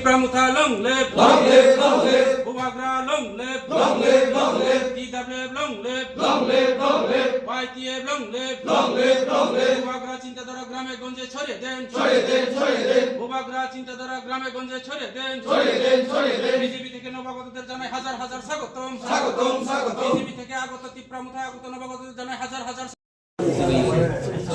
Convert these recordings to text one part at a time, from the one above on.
Pramuka long live, long live, long live. Bubagra long live, long live, long live. DWF long live, long live, long live. YTF long live, long live, long live. Bubagra চিন্তাধারা গ্রামে গঞ্জে ছড়িয়ে দেন, ছড়িয়ে দেন, ছড়িয়ে দেন। Bubagra চিন্তাধারা গ্রামে গঞ্জে ছড়িয়ে দেন, ছড়িয়ে দেন, ছড়িয়ে দেন। বিজেপি থেকে নবাগতদের জানাই হাজার হাজার স্বাগতম, স্বাগতম, স্বাগতম। বিজেপি থেকে আগত তীব্রামুথা আগত নবাগতদের জানাই হাজার হাজার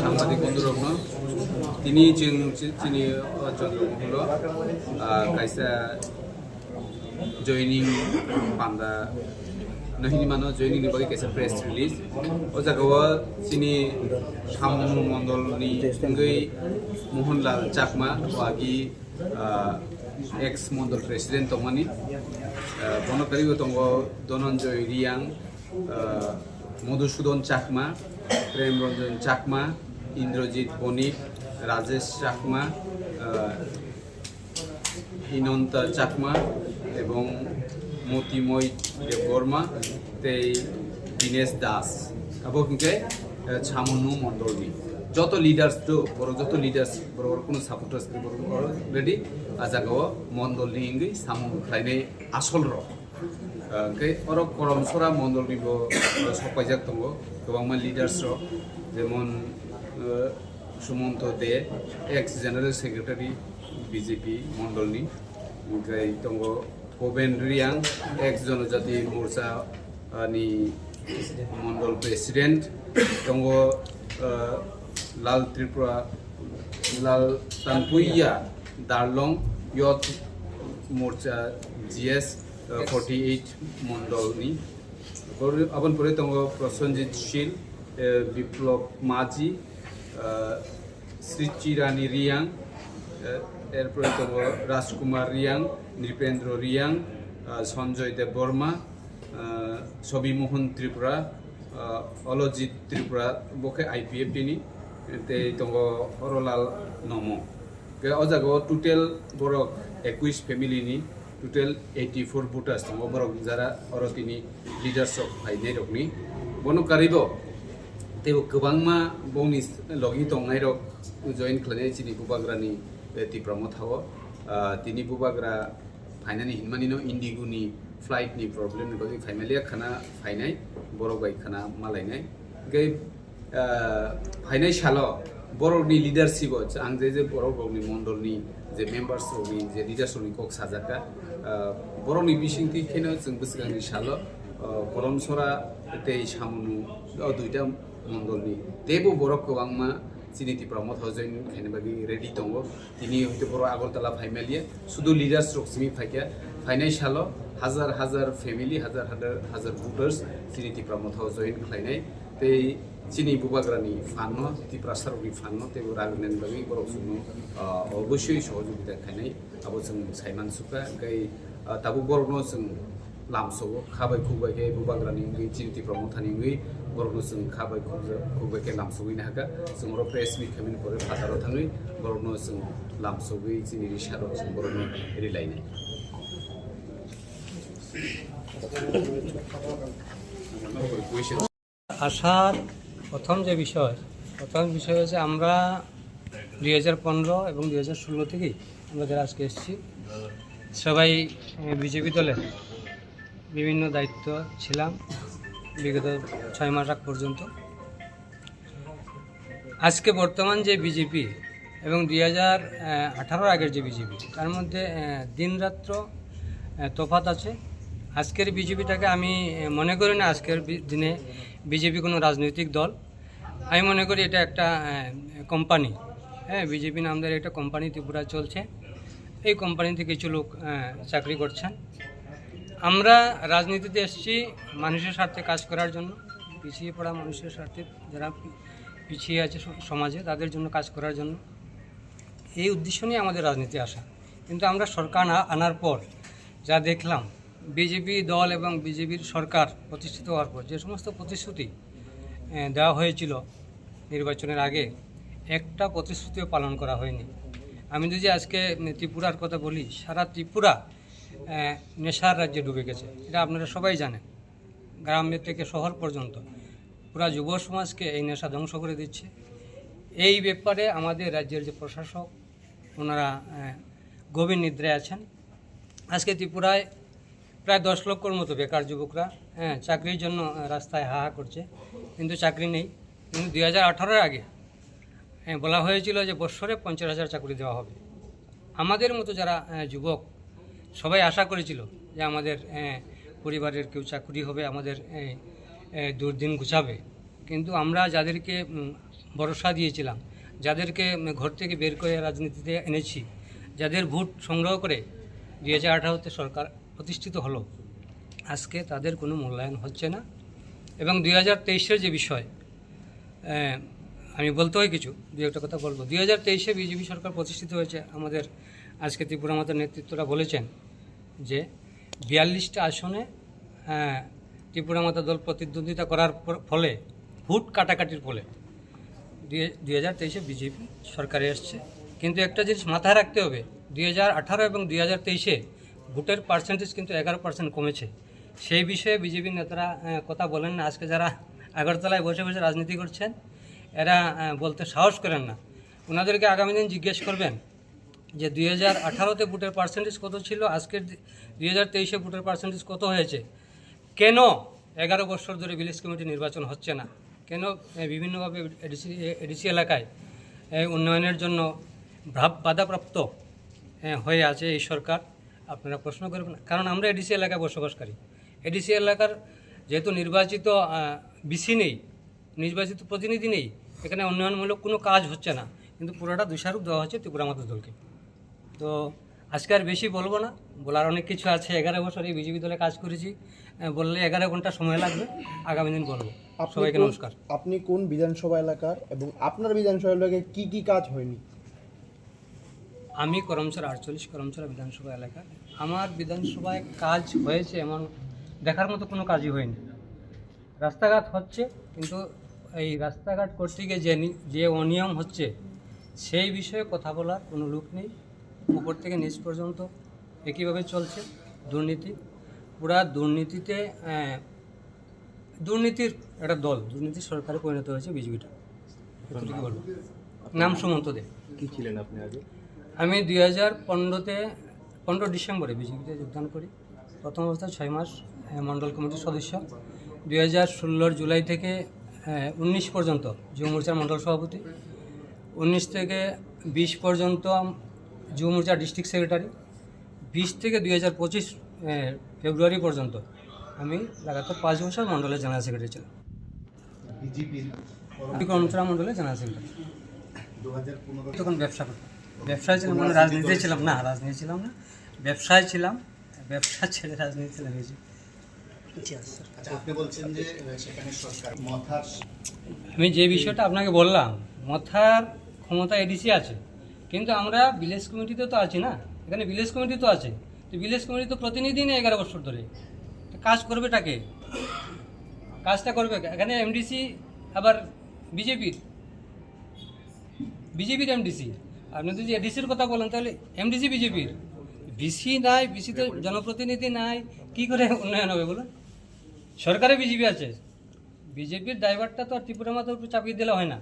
সাংবাদিক বন্ধুরত্ন তিনি চন্দ্রমহল কাইসা জয়নিং পান্ডা নহিনী মানো জয়নিং বাকি কাইসা প্রেস রিলিজ ও জায়গায় চিনি সামু মন্ডলনি গৈ মোহনলাল চাকমা ওয়াগি এক্স মন্ডল প্রেসিডেন্ট তমানি বনকারীও দङ ধনঞ্জয় রিয়াং মধুসূদন চাকমা প্রেম রঞ্জন চাকমা ইন্দ্রজিৎ বণিক রাজেশ চাকমা হিনন্তা চাকমা এবং মতিময় দেববর্মা তেই দীনেশ দাস আবো হিংকে ছামনু মন্ডলনি যত লিডার্স তো বড় যত লিডার্স বড় বড় কোনো সাপোর্টার্স বড় অলরেডি আজাগাও মন্ডলনি হিংগৈ সামনু খাইনাই আসল র ओंखाय अरक करमसरा मण्डलनिबो सफायजाक दङ गोबां लिडार्स जेमन सुमन्त दे एक्स जेनेरेल सेक्रेटारि बीजेपी मण्डलनि ओमफ्राय दङ भबेन रियां एक्स जनजाति मोर्चानि मण्डल प्रेसिडेन्ट दङ लाल त्रिपुरा लाल तानपुइया दारलं यथ मोर्चा जीएस 48 मण्डलनि आबन परे दङ प्रसन्जित शील बिप्लव माझी श्रीचिरानी रियां एरपरे दङ राजकुमार रियां नृपेन्द्र रियां सञ्जय देबबर्मा सबिमोहन त्रिपुरा अलजित त्रिपुरा बखे आईपीएफ दिनि ते दङ हरलाल नमो अ जायगायाव टोटेल बरक 21 फेमिलिनि टोटेल 84 भोटार्स दङ बरक जारा अरतिनि लिडार्स फाइनाय रकनि बनकारिबो तेबो गोबांमा बंनि लगि दंनाय रक जइन खालामनाय चिनि बुबाग्रानि टिप्रामो थावो तिनि बुबाग्रा फाइनानि हिनमानिनो इन्डिगोनि फ्लाइटनि प्रब्लेम बगै फाइनालिया खाना फाइनाय बरक बाय खाना मालायनाय गै फाइनाय सालो बरकनि लिडारशिप आं जे बरकनि मण्डलनि जे मेम्बार्स रकनि जे लिडार्स रकनि कक साजाका बरकनि बिसिंथि खेनो जों बोसोरनि सालो करमसरा ते सामनु दुइटा मण्डलनि देबो बरक गोबांमा चिनिति प्रमोद हजैन खायनो बागि रेडि दङ तिनि हयतो बर आगरतला फाइमेलिया सुदु लिडार्स रकसिमि फाइका फाइनाय सालो हाजार हाजार फेमिलि हाजार हाजार भोटार्स चिनिति प्रमोद हजैन खायनाय ते चिनी बुबाग्रानि फानो तिप्रासारनि फानो तेबो रागनेन बागि बरक सुनो अवश्य सहयोगिता खायनाय आबो जों साइमान सुका गै ताबो बरकनो जों लामसो खाबाय खुबाय बुबाग्रानि चिनिति प्रमोथानि बरकनो जों खाबाय खुबाय लामसोगैनो हागा जों बर प्रेस मिट खामिन परे फादाराव थाङै बरकनो जों लामसोगै चिनि रिसारो जों बरकनो रिलायनाय আসার প্রথম বিষয় হচ্ছে আমরা 2015 এবং 2016 থেকেই আমরা যারা আজকে এসেছি সবাই বিজেপি দলের বিভিন্ন দায়িত্ব ছিলাম বিগত 6 মাস আগ পর্যন্ত। আজকে বর্তমান যে বিজেপি এবং 2018 আগের যে বিজেপি তার মধ্যে দিনরাত্র তফাৎ আছে। আজকের বিজেপিটাকে আমি মনে করি না আজকের দিনে বিজেপি কোনো রাজনৈতিক দল, আমি মনে করি এটা একটা কোম্পানি। বিজেপি নামদার একটা কোম্পানি ত্রিপুরায় চলছে, এই কোম্পানিতে কিছু লোক চাকরি করছেন। আমরা রাজনীতিতে এসেছি মানুষের স্বার্থে কাজ করার জন্য, পিছিয়ে পড়া মানুষের স্বার্থে, যারা পিছিয়ে আছে সমাজে তাদের জন্য কাজ করার জন্য, এই উদ্দেশ্য নিয়ে আমাদের রাজনীতি আসা। কিন্তু আমরা সরকার আনার পর যা দেখলাম, বিজেপি দল এবং বিজেপির সরকার প্রতিষ্ঠিত হওয়ার পর যে সমস্ত প্রতিশ্রুতি দেওয়া হয়েছিল নির্বাচনের আগে একটা প্রতিশ্রুতিও পালন করা হয়নি। আমি যদি আজকে ত্রিপুরার কথা বলি, সারা ত্রিপুরা নেশার রাজ্যে ডুবে গেছে, এটা আপনারা সবাই জানেন। গ্রামের থেকে শহর পর্যন্ত পুরা যুব সমাজকে এই নেশা ধ্বংস করে দিচ্ছে। এই ব্যাপারে আমাদের রাজ্যের যে প্রশাসক, ওনারা গভীর নিদ্রায় আছেন। আজকে ত্রিপুরায় প্রায় 10 লক্ষর মতো বেকার যুবকরা চাকরির জন্য রাস্তায় হাহা করছে, কিন্তু চাকরি নেই। কিন্তু 2018-এর আগে বলা হয়েছিল যে বৎসরে 50,000 চাকরি দেওয়া হবে। আমাদের মতো যারা যুবক সবাই আশা করেছিল যে আমাদের পরিবারের কেউ চাকরি হবে, আমাদের দুর্দিন ঘুচাবে। কিন্তু আমরা যাদেরকে ভরসা দিয়েছিলাম, যাদেরকে ঘর থেকে বের করে রাজনীতিতে এনেছি, যাদের ভোট সংগ্রহ করে 2018-তে সরকার প্রতিষ্ঠিত হলো, আজকে তাদের কোনো মূল্যায়ন হচ্ছে না। এবং 2023-এর যে বিষয়, আমি বলতে হয় কিছু, দু একটা কথা বলবো। 2023-এ বিজেপি সরকার প্রতিষ্ঠিত হয়েছে। আমাদের আজকে ত্রিপুরা মাতার নেতৃত্বরা বলেছেন যে 42টা আসনে ত্রিপুরা মাতা দল প্রতিদ্বন্দ্বিতা করার ফলে, ভোট কাটাকাটির ফলে 2023-এ বিজেপি সরকারে এসছে। কিন্তু একটা জিনিস মাথায় রাখতে হবে, 2018 এবং 2023-এ ভোটের পার্সেন্টেজ কিন্তু 11% কমেছে। সেই বিষয়ে বিজেপির নেতারা কথা বলেন না। আজকে যারা আগরতলায় বসে বসে রাজনীতি করছেন, এরা বলতে সাহস করেন না। ওনাদেরকে আগামী দিন জিজ্ঞেস করবেন যে 2018-তে ভোটের পার্সেন্টেজ কত ছিল, আজকের 2023-এ ভোটের পার্সেন্টেজ কত হয়েছে, কেন 11 বছর ধরে ভিলেজ কমিটি নির্বাচন হচ্ছে না, কেন বিভিন্নভাবে এডিসি এলাকায় উন্নয়নের জন্য বাধাপ্রাপ্ত হয়ে আছে এই সরকার। আপনারা প্রশ্ন করবেন, কারণ আমরা এডিসি এলাকায় বসবাসকারী। এডিসি এলাকার যেহেতু নির্বাচিত বিসি নেই, নির্বাচিত প্রতিনিধি নেই, এখানে উন্নয়নমূলক কোনো কাজ হচ্ছে না, কিন্তু পুরোটা দোষারোপ দেওয়া হচ্ছে ত্রিপুরা মাতা দলকে। তো আজকে আর বেশি বলবো না, বলার অনেক কিছু আছে। 11 বছর এই বিজেপি দলে কাজ করেছি, বললে 11 ঘন্টা সময় লাগবে, আগামী দিন বলবো। সবাইকে নমস্কার। আপনি কোন বিধানসভা এলাকার এবং আপনার বিধানসভা এলাকায় কি কি কাজ হয়নি? আমি করমচার 48 করমচারা বিধানসভা এলাকার। আমার বিধানসভায় কাজ হয়েছে এমন দেখার মতো কোনো কাজই হয়নি। রাস্তাঘাট হচ্ছে, কিন্তু এই রাস্তাঘাট করতে গিয়ে যে অনিয়ম হচ্ছে, সেই বিষয়ে কথা বলার কোনো লোক নেই। উপর থেকে নিচ পর্যন্ত একইভাবে চলছে দুর্নীতি। পুরা দুর্নীতিতে দুর্নীতির একটা দল, দুর্নীতির সরকারে পরিণত হয়েছে বিজেপিটা। এতটুকু বলবো। নাম সুমন্ত দে। কি ছিলেন আপনি আগে? আমি 15 ডিসেম্বরে বিজেপিতে যোগদান করি। প্রথম অবস্থায় 6 মাস মণ্ডল কমিটির সদস্য। 2016 জুলাই থেকে 19 পর্যন্ত যুব মোর্চার মণ্ডল সভাপতি। 19 থেকে 20 পর্যন্ত যুব মোর্চার ডিস্ট্রিক্ট সেক্রেটারি। 20 থেকে 2025 ফেব্রুয়ারি পর্যন্ত আমি লাগাতার 5 বছর মণ্ডলের জেনারেল সেক্রেটারি ছিলাম। কর্মচারা মণ্ডলের জেনারেল সেক্রেটারি। 2015 তখন ব্যবসা করতাম। ব্যবসায় ছিলাম, মানে রাজনীতিতে ছিলাম না, রাজনীতি ছিলাম না, ব্যবসায় ছিলাম। ব্যবসা ছেড়ে রাজনীতি ছিলাম। আপনি বলছেন যে সেখানে সরকার মাথার, আমি যে বিষয়টা আপনাকে বললাম, মাথার ক্ষমতা এডিসি আছে, কিন্তু আমরা ভিলেজ কমিটিতে তো আছি না। এখানে ভিলেজ কমিটি তো আছে, তো ভিলেজ কমিটি তো প্রতিনিধি নেই 11 বছর ধরে। কাজ করবেটাকে, কাজটা করবে এখানে এমডিসি, আবার বিজেপির এমডিসি। আপনি যদি এডিসির কথা বলেন, তাহলে এমডিসি বিজেপির, বিসি নাই, বিসিতে জনপ্রতিনিধি নাই, কি করে উন্নয়ন হবে বলুন? সরকারে বিজেপি আছে, বিজেপির ড্রাইভারটা তো আর ত্রিপুরা মাতার উপর চাপিয়ে দিলে হয় না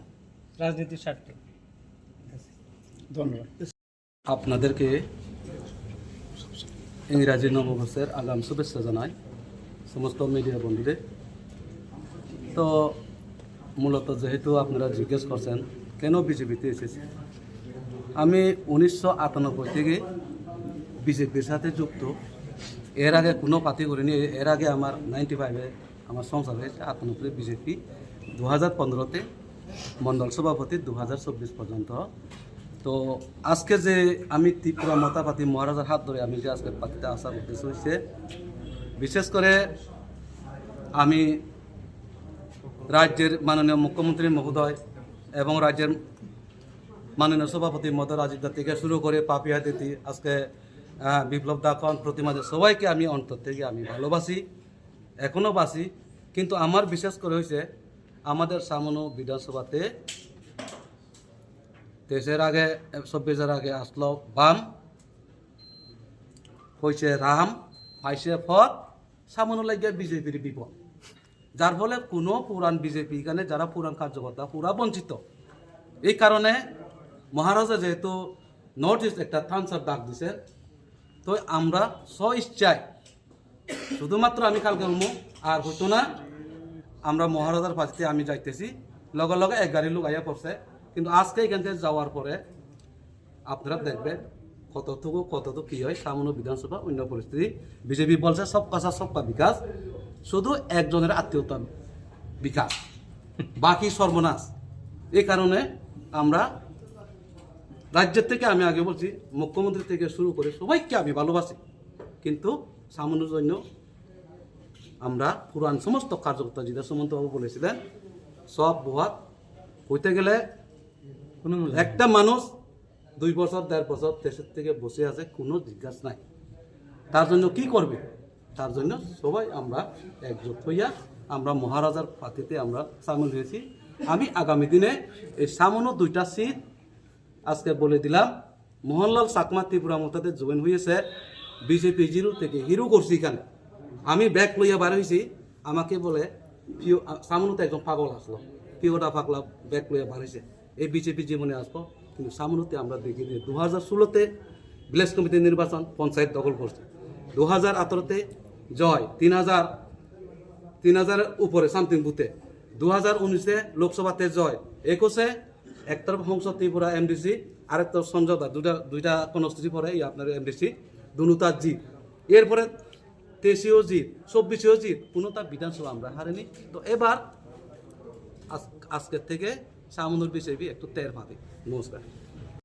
রাজনীতির স্বার্থে। ধন্যবাদ। আপনাদেরকে ইংরাজি নববর্ষের আগাম শুভেচ্ছা জানাই সমস্ত মিডিয়া বন্ধুদের। তো মূলত যেহেতু আপনারা জিজ্ঞেস করছেন কেন বিজেপিতে এসেছি, আমি 1998 থেকে বিজেপির সাথে যুক্ত। এর আগে কোনো পার্টি করিনি। এর আগে আমার 95-এ আমার সংসার হয়েছে, 98-এ বিজেপি, 2015-তে মণ্ডল সভাপতি, 2024 পর্যন্ত। তো আজকে যে আমি ত্রিপুরা মাতা পার্টি মহারাজার হাত ধরে আমি যে আজকে পার্টিতে আসার উদ্দেশ্য হয়েছে, বিশেষ করে আমি রাজ্যের মাননীয় মুখ্যমন্ত্রী মহোদয় এবং রাজ্যের মাননীয় সভাপতি মহোদয় রাজীব দা থেকে শুরু করে পাপিয়া দিদি, আজকে বিপ্লব দাখন, প্রতিমা, সবাইকে আমি অন্তর থেকে আমি ভালোবাসি, এখনও বাসি। কিন্তু আমার বিশেষ করে হয়েছে আমাদের সামনো বিধানসভাতে 24-এর আগে আসলো বাম, হয়েছে রাম, পাইছে ফত, সামনো লাগে বিজেপির বিপদ। যার ফলে কোনো পুরান বিজেপি এখানে যারা পুরান কার্যকর্তা পুরা বঞ্চিত। এই কারণে মহারাজা যেহেতু নর্থ ইস্ট একটা থামস আপ ডাক দিছে, তো আমরা ইচ্ছায় শুধুমাত্র আমি কালকে উঠবো আর হতো না, আমরা মহারাজার পাশে আমি যাইতেছি, লগে লগে 1 গাড়ি লোক আইয়া পড়ছে। কিন্তু আজকে এখান থেকে যাওয়ার পরে আপনারা দেখবেন কতটুকু কি হয় সামান্য বিধানসভা অন্য পরিস্থিতি। বিজেপি বলছে সব কাজা সবকা বিকাশ, শুধু একজনের আত্মীয়তা বিকাশ, বাকি সর্বনাশ। এই কারণে আমরা রাজ্যের থেকে, আমি আগে বলছি মুখ্যমন্ত্রী থেকে শুরু করে সবাইকে আমি ভালোবাসি, কিন্তু সামান্যর জন্য আমরা পুরান সমস্ত কার্যকর্তা যেটা সুমন্তবাবু বলেছিলেন সব বহাত হইতে গেলে একটা মানুষ 2 বছর 1.5 বছর দেশের থেকে বসে আছে, কোনো জিজ্ঞাসা নাই। তার জন্য কি করবে? তার জন্য সবাই আমরা একজোট হইয়া আমরা মহারাজার পাতিতে আমরা সামিল হয়েছি। আমি আগামী দিনে এই সামান্য 2টা সিট আজকে বলে দিলাম। মোহনলাল চাকমা ত্রিপুরা মতাতে জয়েন হয়েছে বিজেপি 0 থেকে হিরো করছি। এখানে আমি ব্যাগ লইয়া বার হয়েছি, আমাকে বলে সামনুতে একজন পাগল আসলো, পিওটা পাগলা ব্যাগ লইয়া বার হয়েছে, এই বিজেপি জীবনে আসবো। কিন্তু সামনুতে আমরা দেখি যে 2016-তে ভিলেজ কমিটি নির্বাচন পঞ্চায়েত দখল করছে, 2018-তে জয় 3000 উপরে সামথিং বুথে, 2019-এ লোকসভাতে জয়, 21-এ একতরফ সংসদ ত্রিপুরা এমডিসি, আরেকতরফ সঞ্জয়দা, দুইটা কনস্টিটিউশন পরে আপনার এমডিসি দুটা জিত। এরপরে 23-এও জিত, 24-এও জিত, কোনোটা বিধানসভা আমরা হারিনি। তো এবার আজকের থেকে সামনের বিজেপি একটু টের পাবে। নমস্কার।